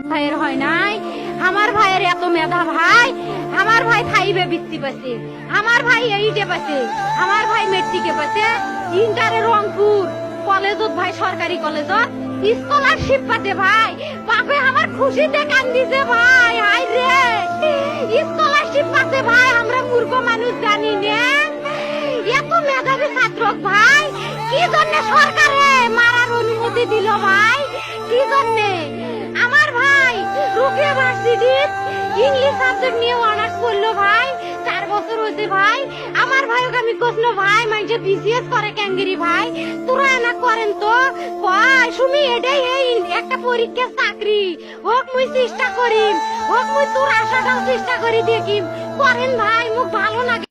ভাইয়ের হয় নাই, আমার ভাইয়ের এত মেধা ভাই, আমার ভাই ফাইভে বৃত্তি পাচ্ছে, আমার ভাই এইটে পাচ্ছে, আমার ভাই মেট্রিকে পাচ্ছে, ইন্টারে রংপুর কলেজত ভাই সরকারি কলেজত স্কলারশিপ পাতে ভাই, বাপে আমার খুশিতে কান্দিছে ভাই, হাই রে স্কলারশিপ পাতে ভাই, আমরা মূর্খ মানুষ জানি না এত মেধাবী ছাত্র ভাই, কি জন্য সরকারে মারার অনুমতি দিল ভাই, কি জন্যে? আমার ভাই রুকিয়া ভার্সিটির ইংলিশ সাবজেক্ট নিয়ে অনার্স করলো ভাই, 4 বছর হয়েছে ভাই, আমার ভাই ওকে আমি কইলো ভাই মাইজে বিসিএস করে ক্যাঙ্গেরি ভাই, তোরা না করেন তো ভাই, শুনি এটাই এই একটা পরীক্ষা চাকরি হোক, মুই চেষ্টা করিম, হোক মুই তোর আশাটাও চেষ্টা করি দেখিম, করেন ভাই, মুখ ভালো লাগে।